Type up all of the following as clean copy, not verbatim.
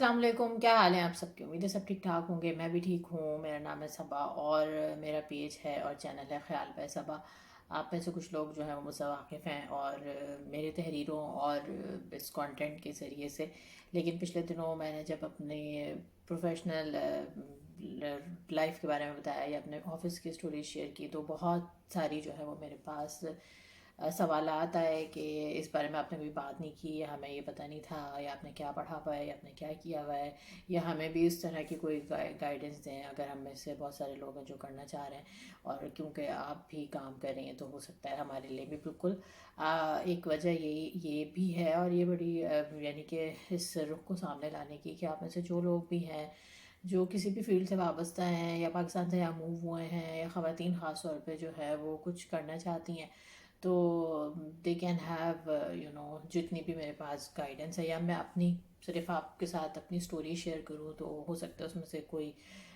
السلام علیکم، کیا حال ہیں آپ سب کے؟ امید ہے سب ٹھیک ٹھاک ہوں گے. میں بھی ٹھیک ہوں. میرا نام ہے صبا اور میرا پیج ہے اور چینل ہے خیال پہ صبا. آپ میں سے کچھ لوگ جو ہیں وہ مجھ سے واقف ہیں اور میری تحریروں اور اس کانٹینٹ کے ذریعے سے. لیکن پچھلے دنوں میں نے جب اپنی پروفیشنل لائف کے بارے میں بتایا یا اپنے آفس کی اسٹوریز شیئر کی تو بہت ساری جو ہے وہ میرے پاس سوالات آئے کہ اس بارے میں آپ نے کوئی بات نہیں کی، یا ہمیں یہ پتہ نہیں تھا، یا آپ نے کیا پڑھا ہوا ہے، یا آپ نے کیا کیا ہوا ہے، یا ہمیں بھی اس طرح کی کوئی گائیڈنس دیں اگر ہم میں سے بہت سارے لوگ ہیں جو کرنا چاہ رہے ہیں. اور کیونکہ آپ بھی کام کر رہی ہیں تو ہو سکتا ہے ہمارے لیے بھی بالکل ایک وجہ یہ بھی ہے. اور یہ بڑی یعنی کہ اس رخ کو سامنے لانے کی کہ آپ میں سے جو لوگ بھی ہیں جو کسی بھی فیلڈ سے وابستہ ہیں یا پاکستان سے یہاں موو ہوئے ہیں، یا خواتین خاص طور پہ جو ہے وہ کچھ کرنا چاہتی ہیں، تو دے کین ہیو جتنی بھی میرے پاس گائیڈنس ہے، یا میں اپنی صرف آپ کے ساتھ اپنی اسٹوری شیئر کروں تو ہو سکتا ہے اس میں سے کوئی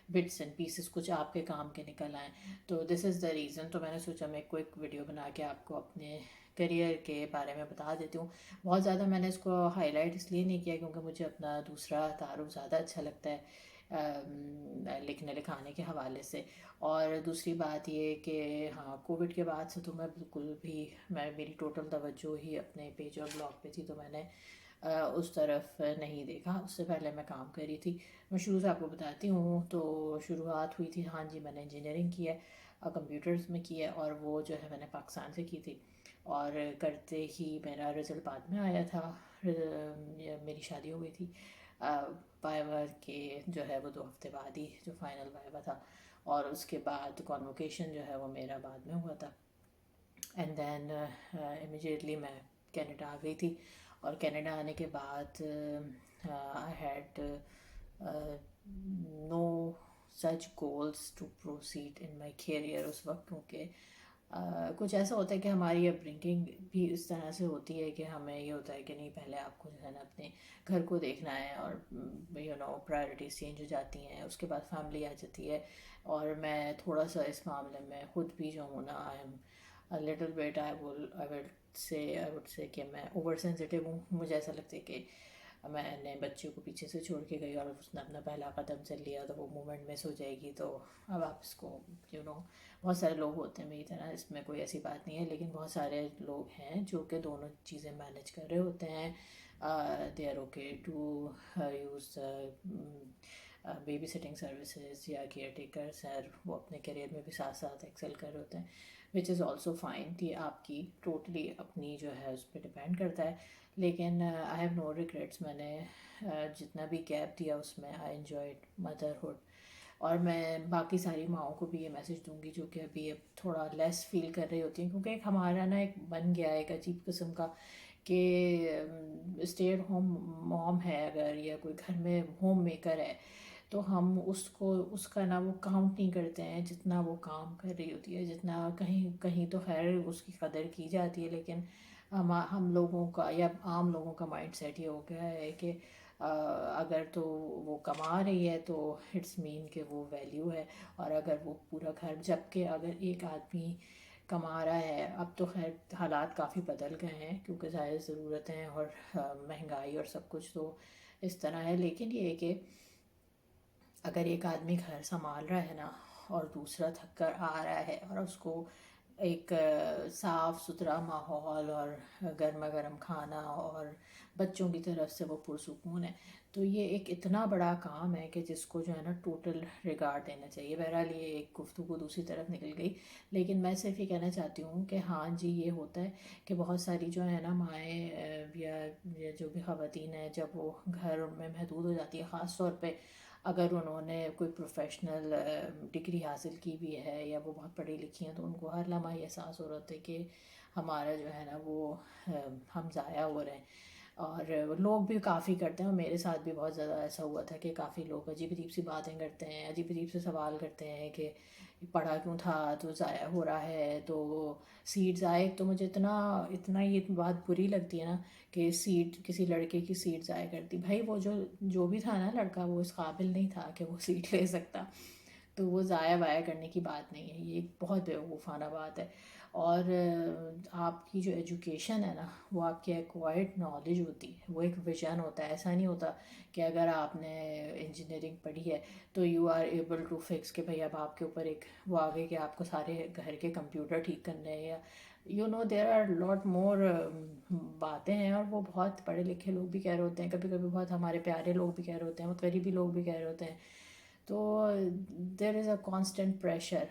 بٹس اینڈ پیسز کچھ آپ کے کام کے نکل آئیں. تو دس از دا ریزن. تو میں نے سوچا میں کوئی ویڈیو بنا کے آپ کو اپنے کریئر کے بارے میں بتا دیتی ہوں. بہت زیادہ میں نے اس کو ہائی لائٹ اس لیے نہیں کیا کیونکہ مجھے اپنا دوسرا تعارف زیادہ اچھا لگتا ہے لکھنے لکھانے کے حوالے سے. اور دوسری بات یہ کہ ہاں، کووڈ کے بعد سے تو میں بالکل بھی میری ٹوٹل توجہ ہی اپنے پیج اور بلاگ پہ تھی، تو میں نے اس طرف نہیں دیکھا. اس سے پہلے میں کام کری تھی. میں شروع سے آپ کو بتاتی ہوں. تو شروعات ہوئی تھی، ہاں جی، میں نے انجینئرنگ کی ہے، کمپیوٹرز میں کی ہے، اور وہ جو ہے میں نے پاکستان سے کی تھی. اور کرتے ہی میرا رزلٹ بعد میں آیا تھا. میری شادی ہو گئی تھی. وائوا کے جو ہے وہ 2 ہفتے بعد ہی جو فائنل وائوا تھا، اور اس کے بعد کانوکیشن جو ہے وہ میرا بعد میں ہوا تھا. اینڈ دین امیجیٹلی میں کینیڈا آ گئی تھی. اور کینیڈا آنے کے بعد I had no such goals to proceed in my career اس وقت، کیونکہ کچھ ایسا ہوتا ہے کہ ہماری اپ برنگنگ بھی اس طرح سے ہوتی ہے کہ ہمیں یہ ہوتا ہے کہ نہیں، پہلے آپ کو جو ہے نا اپنے گھر کو دیکھنا ہے، اور پرائرٹیز چینج ہو جاتی ہیں، اس کے بعد فیملی آ جاتی ہے. اور میں تھوڑا سا اس معاملے میں خود بھی جو ہوں نا، I am little bit I would say کہ میں اوور سینسٹیو ہوں. مجھے ایسا لگتا ہے کہ میں نے بچے کو پیچھے سے چھوڑ کے گئی اور اس نے اپنا پہلا قدم چل لیا تو وہ مومنٹ مس ہو جائے گی. تو اب آپ اس کو بہت سارے لوگ ہوتے ہیں میری طرح، اس میں کوئی ایسی بات نہیں ہے، لیکن بہت سارے لوگ ہیں جو کہ دونوں چیزیں مینیج کر رہے ہوتے ہیں. They are okay to use baby sitting services یا کیئر ٹیکرس، اور وہ اپنے کیریئر میں بھی ساتھ ساتھ ایکسل کر رہے ہوتے ہیں، وچ از آلسو فائن. یہ آپ کی ٹوٹلی اپنی جو ہے اس پہ ڈپینڈ کرتا ہے. لیکن آئی ہیو نو ریگریٹس. میں نے جتنا بھی گیپ دیا اس میں آئی انجوائڈ مدرہڈ. اور میں باقی ساری ماؤں کو بھی یہ میسج دوں گی جو کہ ابھی اب تھوڑا لیس فیل کر رہی ہوتی ہیں، کیونکہ ایک ہمارا نا ایک بن گیا ہے ایک عجیب قسم کا کہ اسٹے ایٹ ہوم موم ہے اگر، یا کوئی گھر میں ہوم میکر ہے، تو ہم اس کو اس کا نا وہ کاؤنٹ نہیں کرتے ہیں جتنا وہ کام کر رہی ہوتی ہے. جتنا کہیں کہیں تو خیر اس کی قدر کی جاتی ہے، لیکن ہم لوگوں کا یا عام لوگوں کا مائنڈ سیٹ یہ ہو گیا ہے کہ اگر تو وہ کما رہی ہے تو اٹس مین کہ وہ ویلیو ہے. اور اگر وہ پورا گھر، جبکہ اگر ایک آدمی کما رہا ہے، اب تو خیر حالات کافی بدل گئے ہیں کیونکہ ظاہر ضرورتیں اور مہنگائی اور سب کچھ تو اس طرح ہے. لیکن یہ ہے کہ اگر ایک آدمی گھر سنبھال رہا ہے نا، اور دوسرا تھک کر آ رہا ہے اور اس کو ایک صاف ستھرا ماحول اور گرما گرم کھانا اور بچوں کی طرف سے وہ پرسکون ہے، تو یہ ایک اتنا بڑا کام ہے کہ جس کو جو ہے نا ٹوٹل ریگارڈ دینا چاہیے. بہرحال یہ ایک گفتگو دوسری طرف نکل گئی، لیکن میں صرف یہ کہنا چاہتی ہوں کہ ہاں جی، یہ ہوتا ہے کہ بہت ساری جو ہے نا مائیں یا جو بھی خواتین ہیں، جب وہ گھر میں محدود ہو جاتی ہے، خاص طور پہ اگر انہوں نے کوئی پروفیشنل ڈگری حاصل کی بھی ہے یا وہ بہت پڑھی لکھی ہیں، تو ان کو ہر لمحہ یہ احساس ہو رہا ہوتا ہے کہ ہمارا جو ہے نا وہ ہم ضائع ہو رہے ہیں. اور لوگ بھی کافی کرتے ہیں، اور میرے ساتھ بھی بہت زیادہ ایسا ہوا تھا کہ کافی لوگ عجیب عجیب سی باتیں کرتے ہیں، عجیب عجیب سے سوال کرتے ہیں کہ پڑھا کیوں تھا تو ضائع ہو رہا ہے. تو سیٹ ضائع، تو مجھے اتنا یہ بات بری لگتی ہے نا کہ سیٹ، کسی لڑکے کی سیٹ ضائع کرتی. بھائی وہ جو بھی تھا نا لڑکا، وہ اس قابل نہیں تھا کہ وہ سیٹ لے سکتا. تو وہ ضائع وایا کرنے کی بات نہیں ہے، یہ ایک بہت بیوقوفانہ بات ہے. اور آپ کی جو ایجوکیشن ہے نا وہ آپ کی ایکوائرڈ نالج ہوتی ہے، وہ ایک ویژن ہوتا ہے. ایسا نہیں ہوتا کہ اگر آپ نے انجینئرنگ پڑھی ہے تو you are able to fix کہ بھئی اب آپ کے اوپر ایک وہ آگے کہ آپ کو سارے گھر کے کمپیوٹر ٹھیک کرنے ہیں، یا دیر آر لاٹ مور باتیں ہیں. اور وہ بہت پڑھے لکھے لوگ بھی کہہ رہے ہوتے ہیں، کبھی کبھی بہت ہمارے پیارے لوگ بھی کہہ رہے ہوتے ہیں، بہت غریبی لوگ بھی کہہ رہے ہوتے ہیں. تو دیر از اے کانسٹنٹ پریشر،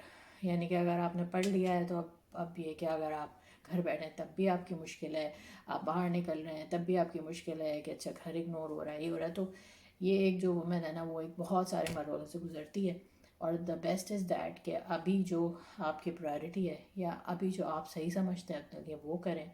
یعنی کہ اگر آپ نے پڑھ لیا ہے تو اب یہ کہ اگر آپ گھر بیٹھے ہیں تب بھی آپ کی مشکل ہے، آپ باہر نکل رہے ہیں تب بھی آپ کی مشکل ہے کہ اچھا گھر اگنور ہو رہا ہے، یہ ہو رہا ہے. تو یہ ایک جو وومن ہے نا وہ ایک بہت سارے مرحلوں سے گزرتی ہے. اور دا بیسٹ از دیٹ کہ ابھی جو آپ کی پرائرٹی ہے یا ابھی جو آپ صحیح سمجھتے ہیں اپنے لیے وہ کریں،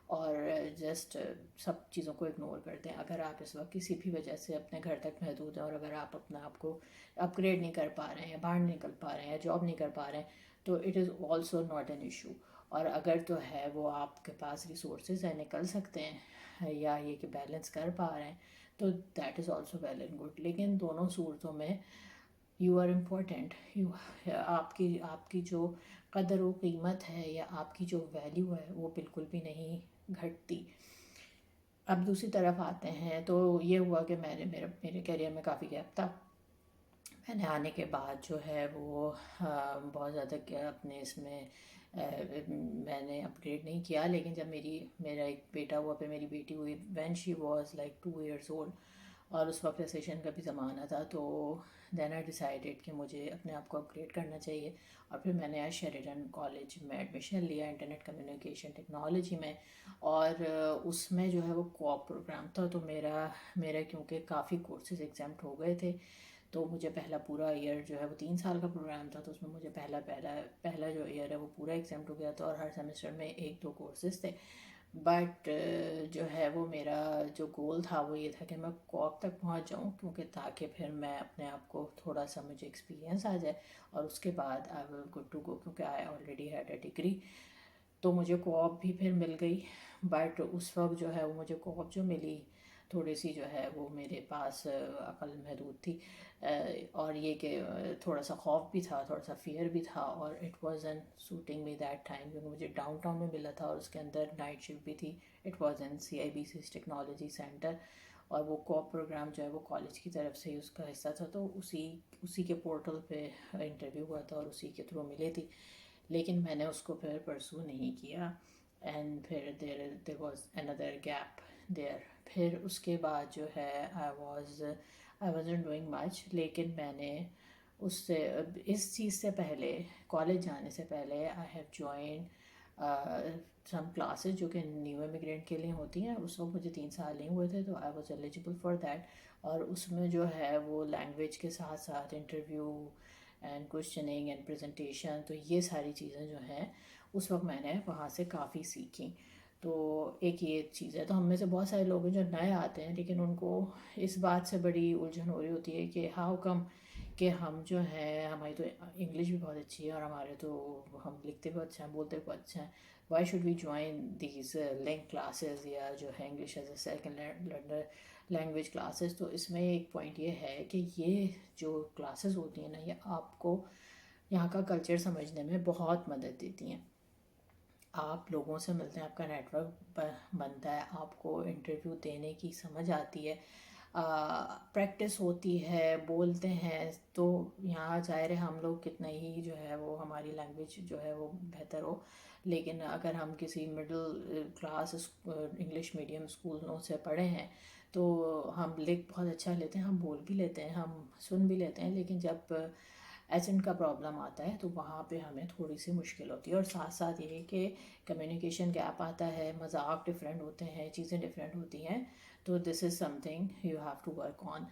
اور جسٹ سب چیزوں کو اگنور کر دیں. اگر آپ اس وقت کسی بھی وجہ سے اپنے گھر تک محدود ہیں، اور اگر آپ اپنا آپ کو اپ گریڈ نہیں کر پا رہے ہیں، یا باہر نہیں نکل پا رہے ہیں، یا جاب نہیں کر پا رہے ہیں، تو it is also not an issue. اور اگر تو ہے وہ آپ کے پاس ریسورسز ہیں، نکل سکتے ہیں، یا یہ کہ بیلنس کر پا رہے ہیں، تو that is also well and good. لیکن دونوں صورتوں میں یو آر امپورٹنٹ. آپ کی جو قدر و قیمت ہے یا آپ کی جو ویلیو ہے وہ بالکل بھی نہیں گھٹتی. اب دوسری طرف آتے ہیں تو یہ ہوا کہ میرے کیریئر میں کافی گیپ تھا. میں نے آنے کے بعد جو ہے وہ بہت زیادہ اپنے اس میں میں نے اپ گریڈ نہیں کیا. لیکن جب میرا ایک بیٹا ہوا، پھر میری بیٹی ہوئی، when she was like 2 years old، اور اس وقت ریسیشن کا بھی زمانہ تھا، تو دین آئی ڈیسائیڈیڈ کہ مجھے اپنے آپ کو اپ گریڈ کرنا چاہیے. اور پھر میں نے شیریٹن کالج میں ایڈمیشن لیا انٹرنیٹ کمیونیکیشن ٹیکنالوجی میں. اور اس میں جو ہے وہ کوآپ پروگرام تھا، تو میرا کیونکہ کافی کورسز ایگزامپٹ ہو گئے تھے، تو مجھے پہلا پورا ایئر جو ہے وہ 3 سال کا پروگرام تھا، تو اس میں مجھے پہلا جو ایئر ہے وہ پورا ایگزامپٹ ہو گیا تھا. اور ہر سیمسٹر میں 1-2 کورسز تھے. بٹ جو ہے وہ میرا جو گول تھا وہ یہ تھا کہ میں کوآپ تک پہنچ جاؤں، کیونکہ تاکہ پھر میں اپنے آپ کو تھوڑا سا مجھے ایکسپیرینس آ جائے، اور اس کے بعد آئی ول گڈ ٹو گو، کیونکہ I already had a degree. تو مجھے کوآپ بھی پھر مل گئی. بٹ اس وقت جو ہے وہ مجھے کوآپ جو ملی تھوڑی سی جو ہے وہ میرے پاس عقل محدود تھی. اور یہ کہ تھوڑا سا خوف بھی تھا، تھوڑا سا فیئر بھی تھا. اور it was an suiting me that time, کیونکہ مجھے ڈاؤن ٹاؤن میں ملا تھا، اور اس کے اندر نائٹ شفٹ بھی تھی. It was N CIBC technology centre, اور وہ کوآپ پروگرام جو ہے وہ کالج کی طرف سے ہی اس کا حصہ تھا. تو اسی کے پورٹل پہ انٹرویو ہوا تھا، اور اسی کے تھرو ملی تھی. لیکن میں نے اس کو پھر پرسو نہیں کیا. اینڈ پھر دیر واز اندر گیپ دیر. پھر اس کے بعد جو ہے آئی وازنٹ ڈوئنگ مچ. لیکن میں نے اس چیز سے پہلے، کالج جانے سے پہلے، I have join some classes جو کہ نیو امیگرینٹ کے لیے ہوتی ہیں. اس وقت مجھے 3 سال نہیں ہوئے تھے، تو I was eligible for that. اور اس میں جو ہے وہ لینگویج کے ساتھ ساتھ interview and questioning and presentation, تو یہ ساری چیزیں جو ہیں اس وقت میں نے وہاں سے کافی سیکھیں. تو ایک یہ چیز ہے. تو ہم میں سے بہت سارے لوگ ہیں جو نئے آتے ہیں، لیکن ان کو اس بات سے بڑی الجھن ہو رہی ہوتی ہے کہ ہاؤ کم کہ ہم جو ہے، ہماری تو انگلش بھی بہت اچھی ہے، اور ہمارے تو ہم لکھتے بھی اچھا ہیں، بولتے بھی اچھا ہیں، why should we join these link classes, یا جو ہے English as a second language classes. تو اس میں ایک پوائنٹ یہ ہے کہ یہ جو کلاسز ہوتی ہیں نا، یہ آپ کو یہاں کا کلچر سمجھنے میں بہت مدد دیتی ہیں. آپ لوگوں سے ملتے ہیں، آپ کا نیٹ ورک بنتا ہے، آپ کو انٹرویو دینے کی سمجھ آتی ہے، پریکٹس ہوتی ہے، بولتے ہیں. تو یہاں ظاہر ہے ہم لوگ کتنے ہی جو ہے وہ ہماری لینگویج جو ہے وہ بہتر ہو، لیکن اگر ہم کسی مڈل کلاس انگلش میڈیم اسکولوں سے پڑھے ہیں تو ہم لکھ بہت اچھا لیتے ہیں، ہم بول بھی لیتے ہیں، ہم سن بھی لیتے ہیں. لیکن جب ایسنٹ کا پرابلم آتا ہے تو وہاں پہ ہمیں تھوڑی سی مشکل ہوتی ہے. اور ساتھ ساتھ یہ کہ کمیونیکیشن گیپ آتا ہے، مذاق ڈفرینٹ ہوتے ہیں، چیزیں ڈفرینٹ ہوتی ہیں. تو this is something you have to work on.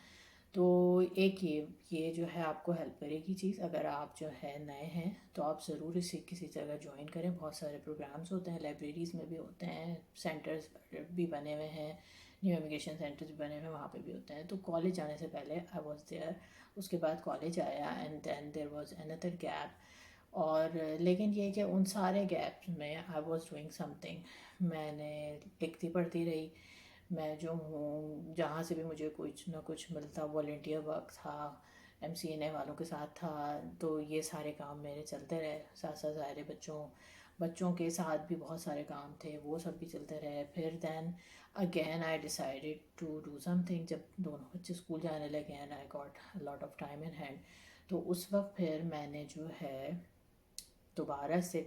تو ایک یہ جو ہے آپ کو ہیلپ کرے گی چیز. اگر آپ جو ہے نئے ہیں تو آپ ضرور اسے کسی جگہ جوائن کریں. بہت سارے پروگرامز ہوتے ہیں، لائبریریز میں بھی ہوتے ہیں، سینٹرز بھی بنے ہوئے ہیں، نیو امیگریشن سینٹرز بھی بنے ہوئے ہیں، وہاں پہ بھی ہوتے ہیں. تو کالج جانے سے پہلے آئی واز دیئر. اس کے بعد کالج آیا، and then there was another gap. اور لیکن یہ کہ ان سارے گیپس میں I was doing something. میں نے لکھتی پڑھتی رہی. میں جو ہوں جہاں سے بھی مجھے کچھ نہ کچھ ملتا، والنٹیئر ورک تھا، MCNA والوں کے ساتھ تھا. تو یہ سارے کام میرے چلتے رہے. ساتھ ساتھ ظاہر بچوں کے ساتھ بھی بہت سارے کام تھے, وہ سب بھی چلتے رہے. پھر then again I decided to do something. جب دونوں بچے اسکول جانے لگے and I got lot of time in hand, تو اس وقت پھر میں نے جو ہے دوبارہ سے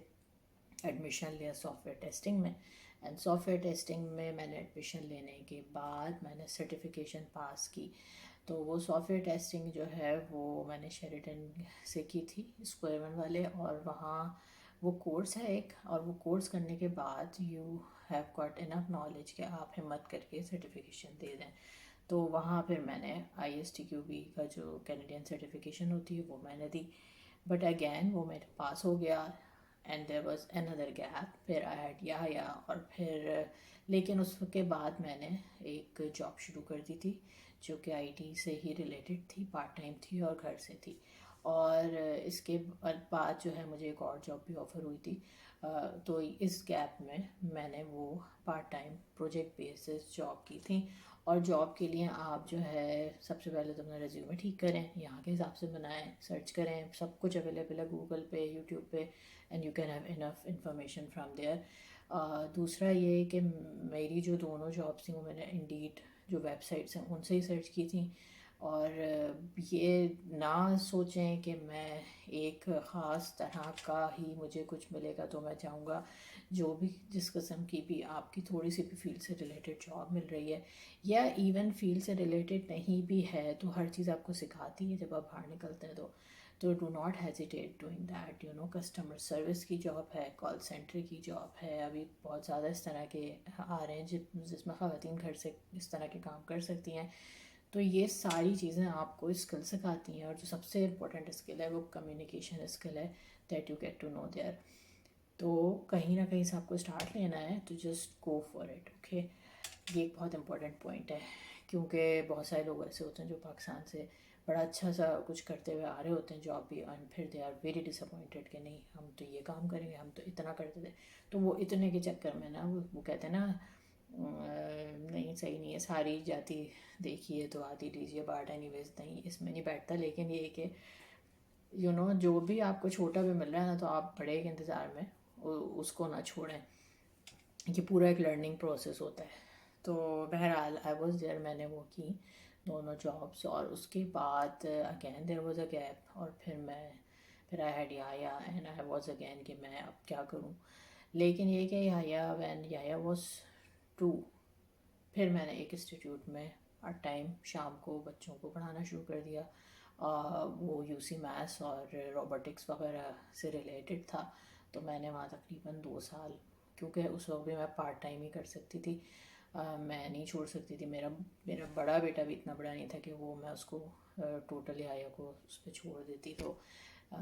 ایڈمیشن لیا سافٹ ویئر ٹیسٹنگ میں. اینڈ سافٹ ویئر ٹیسٹنگ میں نے ایڈمیشن لینے کے بعد میں نے سرٹیفیکیشن پاس کی. تو وہ سافٹ ویئر ٹیسٹنگ جو ہے وہ میں نے شیریٹن سے کی تھی, اسکوائر ون والے. اور وہاں وہ کورس ہے ایک, اور وہ کورس کرنے کے بعد you have got enough knowledge کہ آپ ہمت کر کے سرٹیفیکیشن دے دیں. تو وہاں پھر میں نے ISTQB کا جو کینیڈین سرٹیفیکیشن ہوتی ہے وہ میں نے دی. بٹ اگین وہ میرے پاس ہو گیا and there was another gap. پھر آئی ہیڈ یا اور پھر لیکن اس کے بعد میں نے ایک جاب شروع کر دی تھی جو کہ IT سے ہی ریلیٹڈ تھی, پارٹ ٹائم تھی اور گھر سے تھی. اور اس کے بعد جو ہے مجھے ایک اور جاب بھی آفر ہوئی تھی. تو اس گیپ میں نے وہ part time project basis job کی تھیں. اور جاب کے لیے آپ جو ہے سب سے پہلے تو اپنا ریزیومے ٹھیک کریں, یہاں کے حساب سے بنائیں, سرچ کریں, سب کچھ اویلیبل ہے گوگل پہ, یوٹیوب پہ, and you can have enough information from there. دوسرا یہ کہ میری جو دونوں جابس تھیں وہ میں نے انڈیڈ جو ویب سائٹس ہیں ان سے ہی سرچ کی تھیں. اور یہ نہ سوچیں کہ میں ایک خاص طرح کا ہی مجھے کچھ ملے گا تو میں چاہوں گا جو بھی جس قسم کی بھی آپ کی تھوڑی سی بھی فیلڈ سے ریلیٹڈ جاب مل رہی ہے, یا ایون فیلڈ سے ریلیٹڈ نہیں بھی ہے, تو ہر چیز آپ کو سکھاتی ہے جب آپ باہر نکلتے ہیں. تو do not hesitate doing that. Customer service کی جاب ہے, کال سینٹر کی جاب ہے, ابھی بہت زیادہ اس طرح کے آ رہے ہیں جس میں خواتین گھر سے اس طرح کے کام کر سکتی ہیں. تو یہ ساری چیزیں آپ کو اسکل سکھاتی ہیں, اور جو سب سے امپورٹنٹ اسکل ہے وہ کمیونیکیشن اسکل ہے, that you get to know there. تو کہیں نہ کہیں سے آپ کو اسٹارٹ لینا ہے تو just go for it. Okay, یہ ایک بہت امپورٹنٹ پوائنٹ ہے, کیونکہ بہت سارے لوگ ایسے ہوتے ہیں جو پاکستان سے بڑا اچھا سا کچھ کرتے ہوئے آ رہے ہوتے ہیں جاب بھی, اینڈ پھر they are very disappointed کہ نہیں ہم تو یہ کام کریں گے, ہم تو اتنا کرتے تھے. تو وہ اتنے کے چکر میں نا وہ کہتے ہیں نا نہیں صحیح نہیں ہے, ساری جاتی دیکھیے تو آتی دیجیے بارٹ, اینی ویز نہیں اس میں نہیں بیٹھتا. لیکن یہ کہ جو بھی آپ کو چھوٹا بھی مل رہا ہے نا, تو آپ بڑے کے انتظار میں اس کو نہ چھوڑیں. یہ پورا ایک لرننگ پروسیس ہوتا ہے. تو بہرحال آئی واز دیئر, میں نے وہ کی دونوں جابس. اور اس کے بعد again there was a gap, اور پھر آئی ہیڈ یا اینڈ آئی واز اگین کہ میں اب کیا کروں. لیکن یہ کہ وین واز 2, پھر میں نے ایک انسٹیٹیوٹ میں پارٹ ٹائم شام کو بچوں کو پڑھانا شروع کر دیا. وہ UC میتھس اور روبوٹکس وغیرہ سے ریلیٹڈ تھا. تو میں نے وہاں تقریباً 2 سال, کیونکہ اس وقت بھی میں پارٹ ٹائم ہی کر سکتی تھی, میں نہیں چھوڑ سکتی تھی. میرا بڑا بیٹا بھی اتنا بڑا نہیں تھا کہ وہ میں اس کو ٹوٹلی کو اس پہ چھوڑ دیتی. تو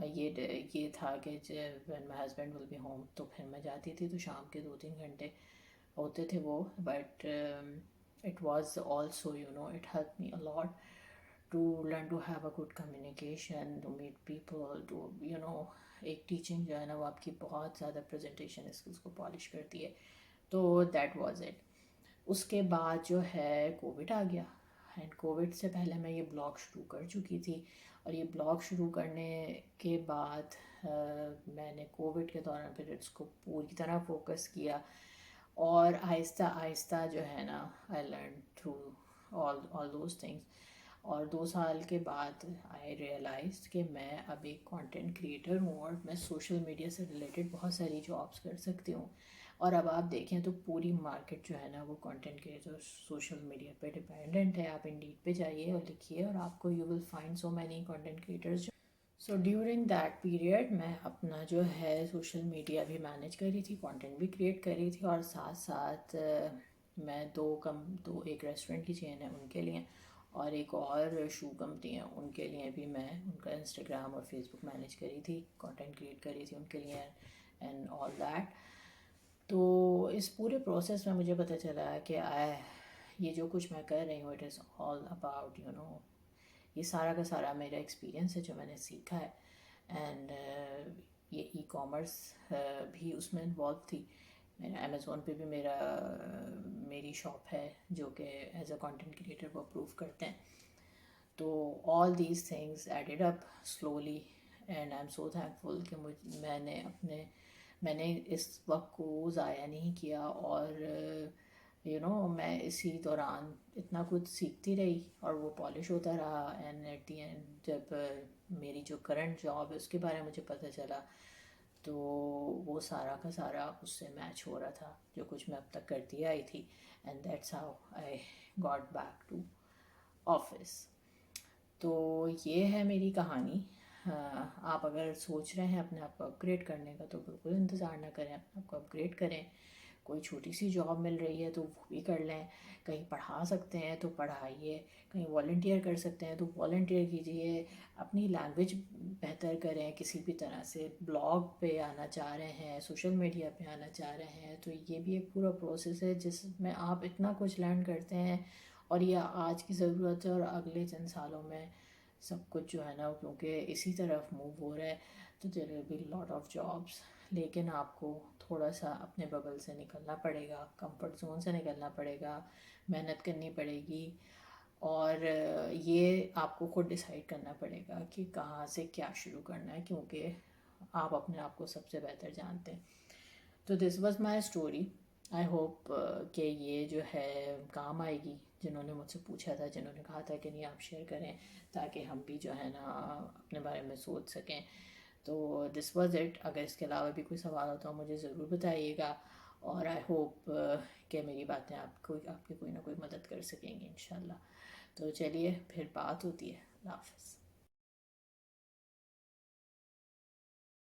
یہ تھا کہ when my husband will B home تو پھر میں جاتی تھی. تو شام کے 2-3 گھنٹے ہوتے تھے وہ, but it was also it help me a lot to learn to have a good communication, to meet people, to ایک ٹیچنگ جو ہے نا وہ آپ کی بہت زیادہ پریزنٹیشن اسکلس کو پالش کرتی ہے. تو دیٹ واز اٹ. اس کے بعد جو ہے کووڈ آ گیا, اینڈ کووڈ سے پہلے میں یہ بلاگ شروع کر چکی تھی. اور یہ بلاگ شروع کرنے کے بعد میں نے کووڈ کے دوران پھر اس کو پوری طرح فوکس کیا, اور آہستہ آہستہ جو ہے نا I learn through all those things. اور 2 سال کے بعد آئی ریئلائز کہ میں اب ایک کانٹینٹ کریٹر ہوں, اور میں سوشل میڈیا سے ریلیٹڈ بہت ساری جابس کر سکتی ہوں. اور اب آپ دیکھیں تو پوری مارکیٹ جو ہے نا وہ کانٹینٹ کریٹر سوشل میڈیا پہ ڈپینڈنٹ ہے. آپ انڈیڈ پہ جائیے اور لکھیے, اور آپ کو you will find so many content creators. So during that period میں اپنا جو ہے سوشل میڈیا بھی مینیج کر رہی تھی, کانٹینٹ بھی کریٹ کر رہی تھی, اور ساتھ ساتھ میں ایک ریسٹورنٹ کی چین ہے ان کے لیے, اور ایک اور شو کمپنی ہے ان کے لیے بھی میں ان کا انسٹاگرام اور فیس بک مینیج کری تھی, کانٹینٹ کریٹ کری تھی ان کے لیے اینڈ آل دیٹ. تو اس پورے پروسیس میں مجھے پتہ چلا کہ یہ جو کچھ میں کر رہی ہوں اٹ از آل اباؤٹ یہ سارا کا سارا میرا ایکسپیرینس ہے جو میں نے سیکھا ہے. اینڈ یہ ای کامرس بھی اس میں انوالو تھی. میرا امیزون پہ بھی میری شاپ ہے جو کہ ایز اے کانٹینٹ کریٹر وہ اپروو کرتے ہیں. تو all these things added up slowly and I am so thankful کہ میں نے اس وقت کو ضائع نہیں کیا، اور میں اسی دوران اتنا کچھ سیکھتی رہی اور وہ پالش ہوتا رہا، اینڈ ایٹ دی اینڈ جب میری جو کرنٹ جاب ہے اس کے بارے میں مجھے پتہ چلا تو وہ سارا کا سارا اس سے میچ ہو رہا تھا جو کچھ میں اب تک کرتی آئی تھی، and that's how I got back to office. تو یہ ہے میری کہانی. آپ اگر سوچ رہے ہیں اپنے آپ کو اپ گریڈ کرنے کا تو بالکل انتظار نہ کریں، اپنے آپ کو اپ گریڈ کریں. کوئی چھوٹی سی جاب مل رہی ہے تو وہ بھی کر لیں، کہیں پڑھا سکتے ہیں تو پڑھائیے، کہیں والنٹیئر کر سکتے ہیں تو والنٹیئر کیجیے، اپنی لینگویج بہتر کریں کسی بھی طرح سے. بلاگ پہ آنا چاہ رہے ہیں، سوشل میڈیا پہ آنا چاہ رہے ہیں تو یہ بھی ایک پورا پروسیس ہے جس میں آپ اتنا کچھ لرن کرتے ہیں، اور یہ آج کی ضرورت ہے اور اگلے چند سالوں میں سب کچھ جو ہے نا کیونکہ اسی طرف موو ہو رہا ہے تو there will be lot of jobs. لیکن آپ کو تھوڑا سا اپنے ببل سے نکلنا پڑے گا، کمفرٹ زون سے نکلنا پڑے گا، محنت کرنی پڑے گی، اور یہ آپ کو خود ڈیسائیڈ کرنا پڑے گا کہ کہاں سے کیا شروع کرنا ہے، کیونکہ آپ اپنے آپ کو سب سے بہتر جانتے ہیں. تو this was my story. I hope کہ یہ جو ہے کام آئے گی جنہوں نے مجھ سے پوچھا تھا، جنہوں نے کہا تھا کہ نہیں آپ شیئر کریں تاکہ ہم بھی جو ہے نا اپنے بارے میں سوچ سکیں. تو دس واز اٹ. اگر اس کے علاوہ بھی کوئی سوال ہوتا ہو مجھے ضرور بتائیے گا، اور آئی ہوپ کہ میری باتیں آپ کی کوئی نہ کوئی مدد کر سکیں گی انشاءاللہ. تو چلیے پھر بات ہوتی ہے. اللہ حافظ.